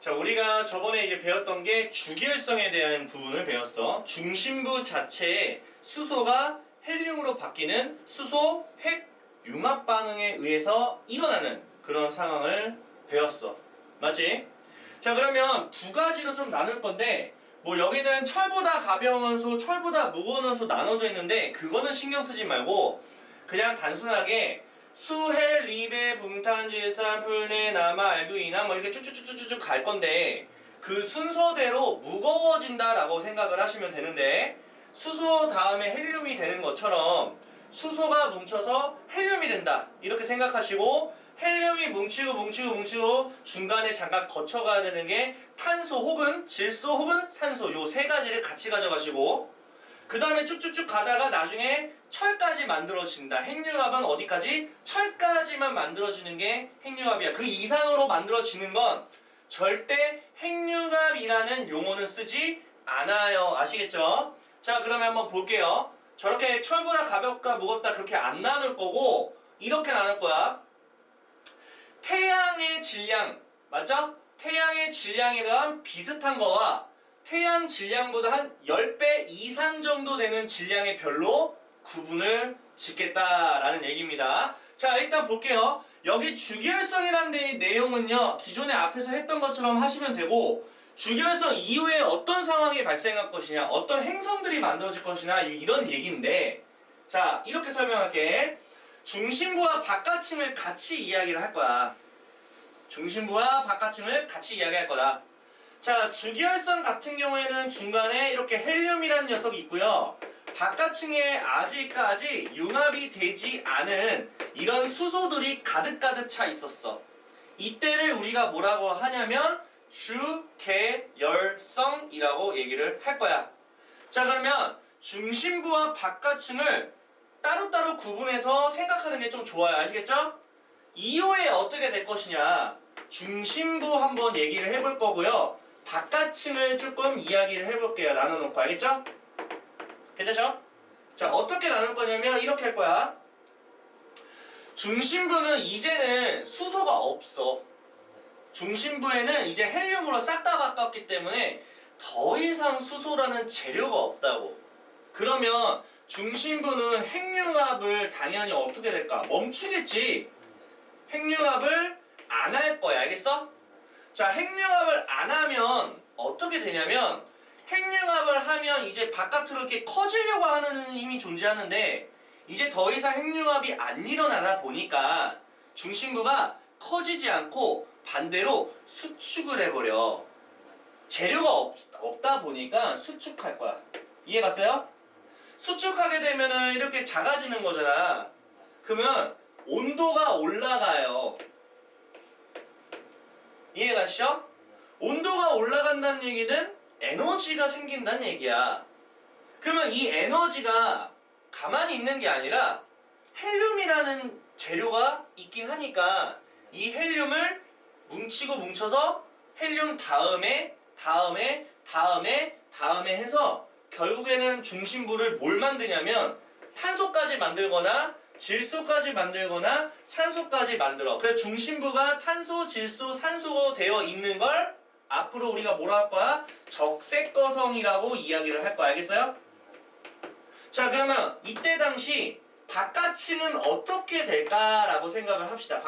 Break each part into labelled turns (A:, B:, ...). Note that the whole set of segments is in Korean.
A: 자, 우리가 저번에 이제 배웠던 게 주기율성에 대한 부분을 배웠어. 중심부 자체의 수소가 헬륨으로 바뀌는 수소 핵 융합 반응에 의해서 일어나는 그런 상황을 배웠어. 맞지? 자, 그러면 두 가지로 좀 나눌 건데, 뭐 여기는 철보다 가벼운 원소, 철보다 무거운 원소 나눠져 있는데 그거는 신경 쓰지 말고 그냥 단순하게 수헬, 리베, 붕탄, 질산, 풀네, 남아, 알두이나 뭐 이렇게 쭉쭉쭉쭉쭉 갈 건데 그 순서대로 무거워진다라고 생각을 하시면 되는데, 수소 다음에 헬륨이 되는 것처럼 수소가 뭉쳐서 헬륨이 된다 이렇게 생각하시고, 헬륨이 뭉치고 중간에 잠깐 거쳐가야 되는 게 탄소 혹은 질소 혹은 산소, 요 세 가지를 같이 가져가시고, 그 다음에 쭉쭉쭉 가다가 나중에 철까지 만들어진다. 핵융합은 어디까지? 철까지만 만들어지는 게 핵융합이야. 그 이상으로 만들어지는 건 절대 핵융합이라는 용어는 쓰지 않아요. 아시겠죠? 자, 그러면 한번 볼게요. 저렇게 철보다 가볍다 무겁다 그렇게 안 나눌 거고 이렇게 나눌 거야. 태양의 질량, 맞죠? 태양의 질량에 대한 비슷한 거와 태양 질량보다 한 10배 이상 정도 되는 질량의 별로 구분을 짓겠다라는 얘기입니다. 자, 일단 볼게요. 여기 주기율성이라는 내용은요, 기존에 앞에서 했던 것처럼 하시면 되고, 주기율성 이후에 어떤 상황이 발생할 것이냐, 어떤 행성들이 만들어질 것이냐, 이런 얘기인데, 자, 이렇게 설명할게. 중심부와 바깥층을 같이 이야기를 할 거야. 중심부와 바깥층을 같이 이야기할 거다. 자, 주기율성 같은 경우에는 중간에 이렇게 헬륨이라는 녀석이 있고요. 바깥층에 아직까지 융합이 되지 않은 이런 수소들이 가득가득 차 있었어. 이때를 우리가 뭐라고 하냐면 주계열성이라고 얘기를 할 거야. 자, 그러면 중심부와 바깥층을 따로따로 구분해서 생각하는 게 좀 좋아요. 아시겠죠? 이후에 어떻게 될 것이냐, 중심부 한번 얘기를 해볼 거고요. 바깥층을 조금 이야기를 해볼게요. 나눠놓고. 알겠죠? 괜찮죠? 자, 어떻게 나눌 거냐면 이렇게 할 거야. 중심부는 이제는 수소가 없어. 중심부에는 이제 헬륨으로 싹 다 바꿨기 때문에 더 이상 수소라는 재료가 없다고. 그러면 중심부는 핵융합을 당연히 어떻게 될까? 멈추겠지. 핵융합을 안 할 거야. 알겠어? 자, 핵융합을 안 하면 어떻게 되냐면, 핵융합을 하면 이제 바깥으로 이렇게 커지려고 하는 힘이 존재하는데, 이제 더 이상 핵융합이 안 일어나다 보니까 중심부가 커지지 않고 반대로 수축을 해버려. 재료가 없다 보니까 수축할 거야. 이해 갔어요? 수축하게 되면은 이렇게 작아지는 거잖아. 그러면 온도가 올라가요. 이해 가시죠? 온도가 올라간다는 얘기는 에너지가 생긴다는 얘기야. 그러면 이 에너지가 가만히 있는 게 아니라 헬륨이라는 재료가 있긴 하니까 이 헬륨을 뭉쳐서 헬륨 다음에 해서 결국에는 중심부를 뭘 만드냐면 탄소까지 만들거나 질소까지 만들거나 산소까지 만들어. 그래서 중심부가 탄소, 질소, 산소가 되어 있는 걸 앞으로 우리가 뭐라 할 거야? 적색거성이라고 이야기를 할 거야. 알겠어요? 자, 그러면 이때 당시 바깥층은 어떻게 될까라고 생각을 합시다.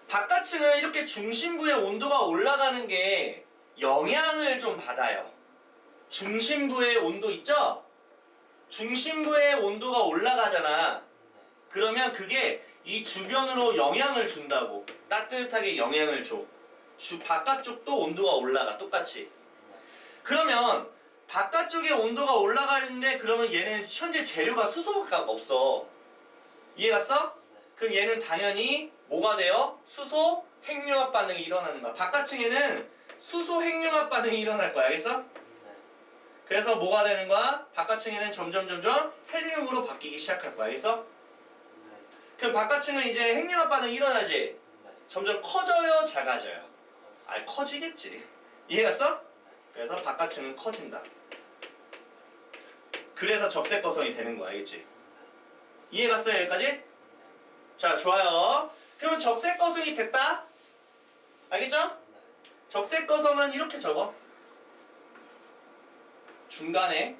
A: 바깥층은 이렇게 중심부의 온도가 올라가는 게 영향을 좀 받아요. 중심부의 온도 있죠? 중심부의 온도가 올라가잖아. 그러면 그게 이 주변으로 영향을 준다고. 따뜻하게 영향을 줘. 바깥쪽도 온도가 올라가. 똑같이. 그러면 바깥쪽에 온도가 올라가는데 그러면 얘는 현재 재료가 수소밖에 없어. 이해 갔어? 그럼 얘는 당연히 뭐가 돼요? 수소 핵융합 반응이 일어나는 거야. 바깥층에는 수소 핵융합 반응이 일어날 거야. 알겠어? 그래서 뭐가 되는 거야? 바깥층에는 점점 헬륨으로 바뀌기 시작할 거야. 알겠어? 그럼 바깥층은 이제 핵융합 반응이 일어나지? 점점 커져요? 작아져요? 아니, 커지겠지. 이해갔어? 그래서 바깥층은 커진다. 그래서 적색거성이 되는 거야. 알겠지? 이해갔어요? 여기까지? 자, 좋아요. 그러면 적색거성이 됐다? 알겠죠? 적색거성은 이렇게 적어. 중간에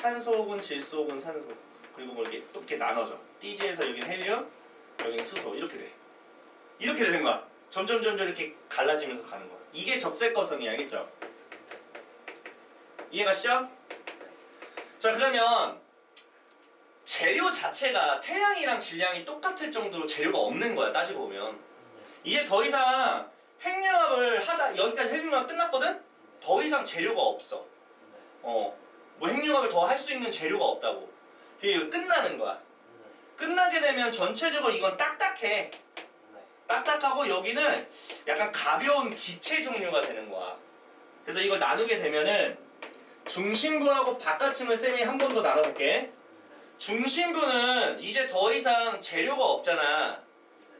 A: 탄소 혹은 질소 혹은 산소, 그리고 뭐 이렇게 또 이렇게 나눠져. 띠지에서 여기는 헬륨, 여기는 수소, 이렇게 돼. 이렇게 되는 거야. 점점 이렇게 갈라지면서 가는 거야. 이게 적색거성이야. 알겠죠? 이해가시죠? 자, 그러면 재료 자체가 태양이랑 질량이 똑같을 정도로 재료가 없는 거야. 따지고 보면 이제 더 이상 핵융합을 하다, 여기까지 핵융합 끝났거든? 더 이상 재료가 없어. 뭐 핵융합을 더 할 수 있는 재료가 없다고. 그게 끝나는 거야. 끝나게 되면 전체적으로 이건 딱딱해. 딱딱하고 여기는 약간 가벼운 기체 종류가 되는 거야. 그래서 이걸 나누게 되면은 중심부하고 바깥층을 쌤이 한 번 더 나눠볼게. 중심부는 이제 더 이상 재료가 없잖아.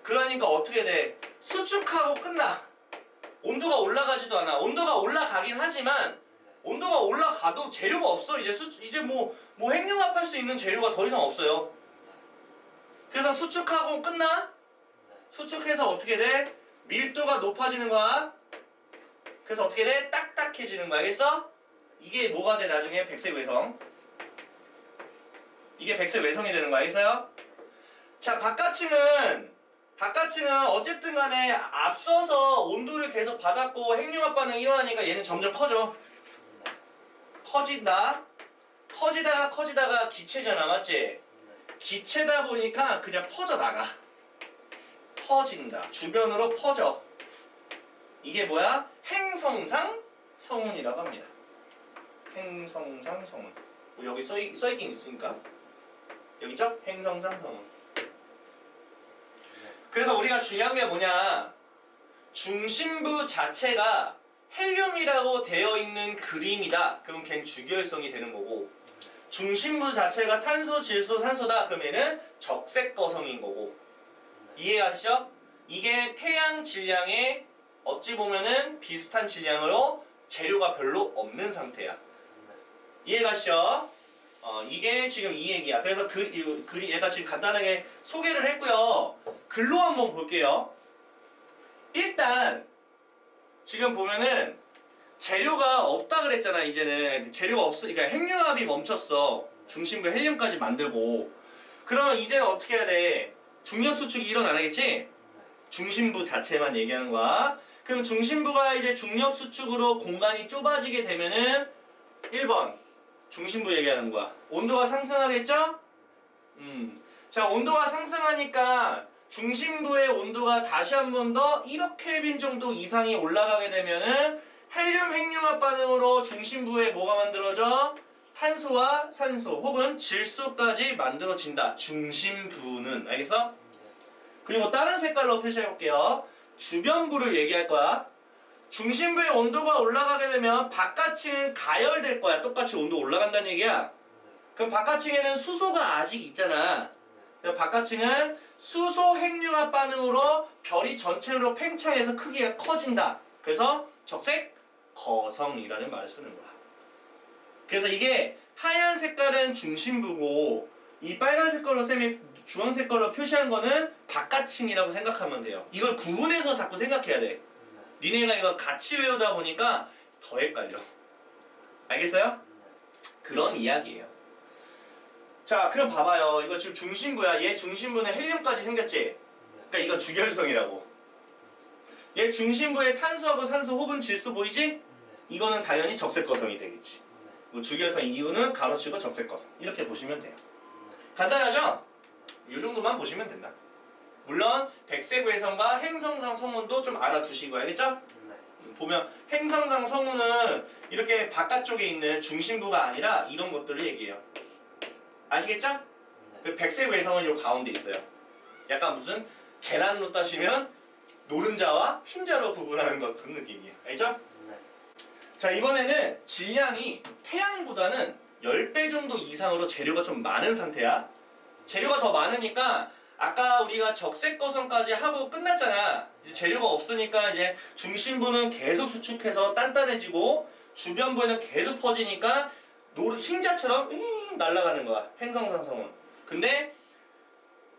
A: 그러니까 어떻게 돼? 수축하고 끝나. 온도가 올라가지도 않아. 온도가 올라가긴 하지만 온도가 올라가도 재료가 없어. 이제 뭐 핵융합할 수 있는 재료가 더 이상 없어요. 그래서 수축하고 끝나. 수축해서 어떻게 돼? 밀도가 높아지는 거야. 그래서 어떻게 돼? 딱딱해지는 거야. 알겠어? 이게 뭐가 돼? 나중에 백색 외성. 이게 백색 외성이 되는 거야. 알겠어요? 자, 바깥층은 어쨌든 간에 앞서서 온도를 계속 받았고 핵융합 반응이 일어나니까 얘는 점점 커져. 커지다가 기체잖아. 맞지? 기체다 보니까 그냥 퍼져나가. 퍼진다. 주변으로 퍼져. 이게 뭐야? 행성상 성운이라고 합니다. 행성상 성운. 뭐 여기 써있긴 있으니까. 여기 있죠? 행성상 성운. 그래서 우리가 중요한 게 뭐냐? 중심부 자체가 헬륨이라고 되어 있는 그림이다. 그럼 걔는 주기율성이 되는 거고, 중심부 자체가 탄소, 질소, 산소다. 그러면은 적색거성인 거고. 이해하시죠? 이게 태양 질량에 어찌 보면은 비슷한 질량으로 재료가 별로 없는 상태야. 이해가시죠? 이게 지금 이 얘기야. 그래서 얘가 지금 간단하게 소개를 했고요. 글로 한번 볼게요. 일단 지금 보면은 재료가 없다 그랬잖아. 이제는 재료가 없으니까 핵융합이 멈췄어. 중심부 헬륨까지 만들고. 그러면 이제는 어떻게 해야 돼? 중력 수축이 일어나겠지? 중심부 자체만 얘기하는 거야. 그럼 중심부가 이제 중력 수축으로 공간이 좁아지게 되면은 1번 중심부 얘기하는 거야. 온도가 상승하겠죠? 자, 온도가 상승하니까 중심부의 온도가 다시 한 번 더 1억 켈빈 정도 이상이 올라가게 되면은 헬륨 핵융합 반응으로 중심부에 뭐가 만들어져? 탄소와 산소 혹은 질소까지 만들어진다. 중심부는. 알겠어? 그리고 다른 색깔로 표시해 볼게요. 주변부를 얘기할 거야. 중심부의 온도가 올라가게 되면 바깥층은 가열될 거야. 똑같이 온도 올라간다는 얘기야. 그럼 바깥층에는 수소가 아직 있잖아. 그래서 바깥층은 수소 핵융합 반응으로 별이 전체로 팽창해서 크기가 커진다. 그래서 적색 거성이라는 말을 쓰는 거야. 그래서 이게 하얀 색깔은 중심부고 이 빨간 색깔로 쌤이 주황색 깔로 표시한 거는 바깥층이라고 생각하면 돼요. 이걸 구분해서 자꾸 생각해야 돼. 니네가 이거 같이 외우다 보니까 더 헷갈려. 알겠어요? 그런 이야기예요. 자, 그럼 봐봐요. 이거 지금 중심부야. 얘 중심부는 헬륨까지 생겼지? 그러니까 이건 주결성이라고. 얘 중심부에 탄소하고 산소 혹은 질소 보이지? 이거는 당연히 적색거성이 되겠지. 뭐 주결성 이유는 가로치고 적색거성. 이렇게 보시면 돼요. 간단하죠? 이 정도만 보시면 된다. 물론 백색 외성과 행성상 성운도 좀 알아두시고, 알겠죠? 보면 행성상 성운은 이렇게 바깥쪽에 있는 중심부가 아니라 이런 것들을 얘기해요. 아시겠죠? 그 백색 외성은 요 가운데 있어요. 약간 무슨 계란으로 따시면 노른자와 흰자로 구분하는 것 같은 느낌이에요. 알죠? 자, 이번에는 질량이 태양보다는 10배 정도 이상으로 재료가 좀 많은 상태야. 재료가 더 많으니까 아까 우리가 적색거성까지 하고 끝났잖아. 이제 재료가 없으니까 이제 중심부는 계속 수축해서 단단해지고 주변부에는 계속 퍼지니까 흰자처럼 날아가는 거야. 행성상성은. 근데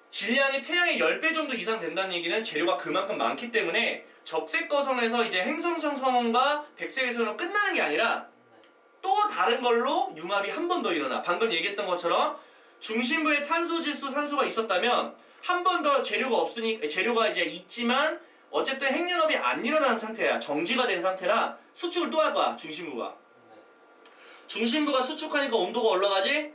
A: 질량이 태양의 10배 정도 이상 된다는 얘기는 재료가 그만큼 많기 때문에 적색거성에서 이제 행성성성과 백색에서는 끝나는 게 아니라 또 다른 걸로 융합이 한 번 더 일어나. 방금 얘기했던 것처럼 중심부에 탄소, 질소, 산소가 있었다면 한 번 더 재료가 없으니 재료가 이제 있지만 어쨌든 핵융합이 안 일어나는 상태야. 정지가 된 상태라 수축을 또 할 거야. 중심부가. 중심부가 수축하니까 온도가 올라가지?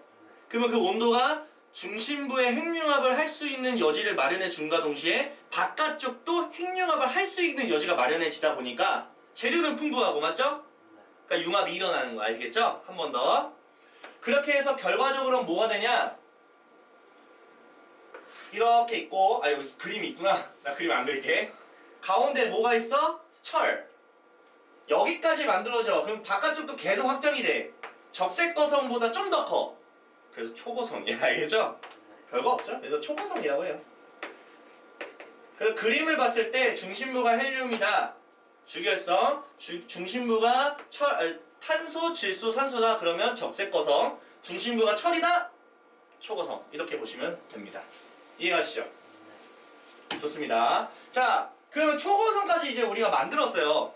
A: 그러면 그 온도가 중심부의 핵융합을 할 수 있는 여지를 마련해 준과 동시에 바깥쪽도 핵융합을 할 수 있는 여지가 마련해지다 보니까 재료는 풍부하고 맞죠? 그러니까 융합이 일어나는 거 아시겠죠? 한 번 더. 그렇게 해서 결과적으로 뭐가 되냐? 이렇게 있고, 아 여기 그림이 있구나. 나 그림 안 그릴게. 가운데 뭐가 있어? 철. 여기까지 만들어져. 그럼 바깥쪽도 계속 확장이 돼. 적색거성보다 좀 더 커. 그래서 초고성이야. 알겠죠? 별거 없죠? 그래서 초고성이라고 해요. 그래서 그림을 봤을 때 중심부가 헬륨이다. 주결성. 중심부가 탄소, 질소, 산소다. 그러면 적색거성. 중심부가 철이다. 초고성. 이렇게 보시면 됩니다. 이해가시죠? 좋습니다. 자, 그러면 초고성까지 이제 우리가 만들었어요.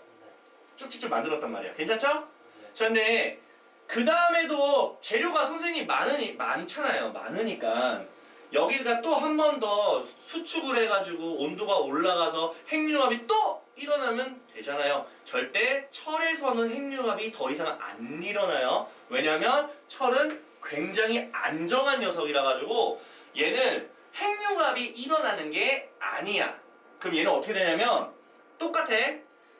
A: 쭉쭉쭉 만들었단 말이야. 괜찮죠? 자, 근데 그 다음에도 재료가 선생님 많잖아요. 많으니까 여기가 또 한 번 더 수축을 해가지고 온도가 올라가서 핵융합이 또 일어나면 되잖아요. 절대 철에서는 핵융합이 더 이상 안 일어나요. 왜냐면 철은 굉장히 안정한 녀석이라 가지고 얘는 핵융합이 일어나는 게 아니야. 그럼 얘는 어떻게 되냐면 똑같아.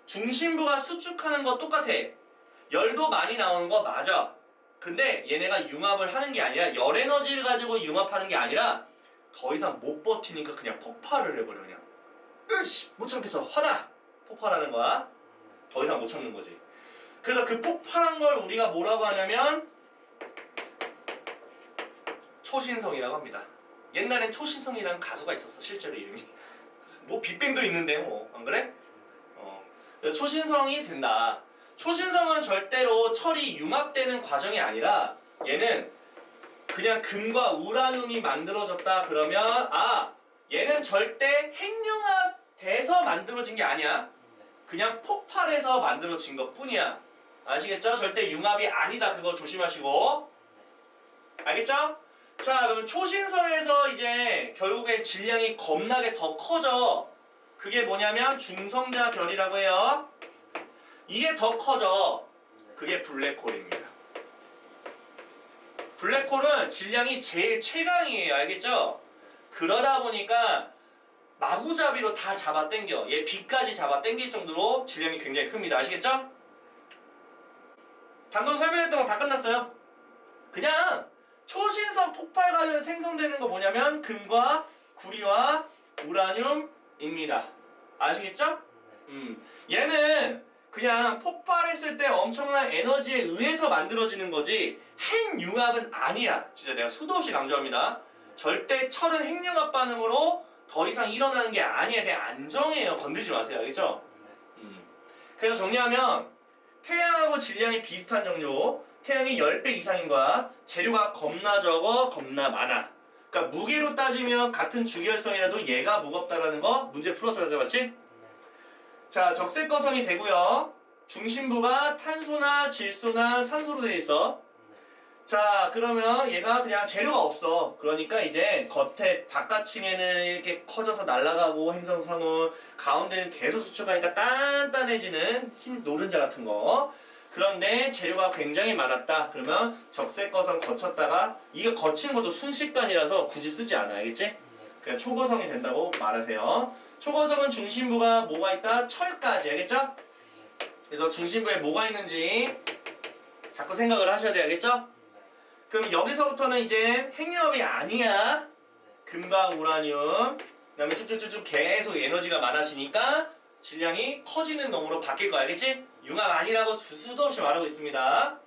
A: 중심부가 수축하는 거 똑같아. 열도 많이 나오는 거 맞아. 근데 얘네가 융합을 하는 게 아니라 열 에너지를 가지고 융합하는 게 아니라 더 이상 못 버티니까 그냥 폭발을 해버려. 그냥 으씨 못 참겠어 화나 폭발하는 거야. 더 이상 못 참는 거지. 그래서 그 폭발한 걸 우리가 뭐라고 하냐면 초신성이라고 합니다. 옛날엔 초신성이라는 가수가 있었어. 실제로 이름이 뭐 빅뱅도 있는데 뭐 안 그래? 초신성이 된다. 초신성은 절대로 철이 융합되는 과정이 아니라 얘는 그냥 금과 우라늄이 만들어졌다 그러면 얘는 절대 핵융합돼서 만들어진 게 아니야. 그냥 폭발해서 만들어진 것 뿐이야. 아시겠죠? 절대 융합이 아니다. 그거 조심하시고. 알겠죠? 자, 그럼 초신성에서 이제 결국에 질량이 겁나게 더 커져. 그게 뭐냐면 중성자별이라고 해요. 이게 더 커져. 그게 블랙홀입니다. 블랙홀은 질량이 제일 최강이에요. 알겠죠? 그러다 보니까 마구잡이로 다 잡아당겨. 얘 B까지 잡아당길 정도로 질량이 굉장히 큽니다. 아시겠죠? 방금 설명했던 거 다 끝났어요. 그냥 초신성 폭발 과정에서 생성되는 거 뭐냐면 금과 구리와 우라늄입니다. 아시겠죠? 얘는 그냥 폭발했을 때 엄청난 에너지에 의해서 만들어지는 거지 핵융합은 아니야. 진짜 내가 수도 없이 강조합니다. 절대 철은 핵융합 반응으로 더 이상 일어나는 게 아니야. 그냥 안정해요. 건들지 마세요. 알겠죠? 그래서 정리하면 태양하고 질량이 비슷한 정도. 태양이 10배 이상인 거야. 재료가 겁나 적어, 겁나 많아. 그러니까 무게로 따지면 같은 주기율성이라도 얘가 무겁다라는 거 문제 풀어줘야 맞지? 자, 적색거성이 되고요. 중심부가 탄소나 질소나 산소로 되어 있어. 자, 그러면 얘가 그냥 재료가 없어. 그러니까 이제 겉에 바깥층에는 이렇게 커져서 날아가고 행성상은 가운데는 계속 수축하니까 단단해지는 흰 노른자 같은 거. 그런데 재료가 굉장히 많았다. 그러면 적색거성 거쳤다가 이게 거치는 것도 순식간이라서 굳이 쓰지 않아. 알겠지? 그냥 초거성이 된다고 말하세요. 초거성은 중심부가 뭐가 있다? 철까지. 알겠죠? 그래서 중심부에 뭐가 있는지 자꾸 생각을 하셔야 돼요. 알겠죠? 그럼 여기서부터는 이제 핵융합이 아니야. 금과 우라늄. 그 다음에 쭉쭉쭉쭉 계속 에너지가 많아지니까 질량이 커지는 놈으로 바뀔 거야. 알겠지? 융합 아니라고 수도 없이 말하고 있습니다.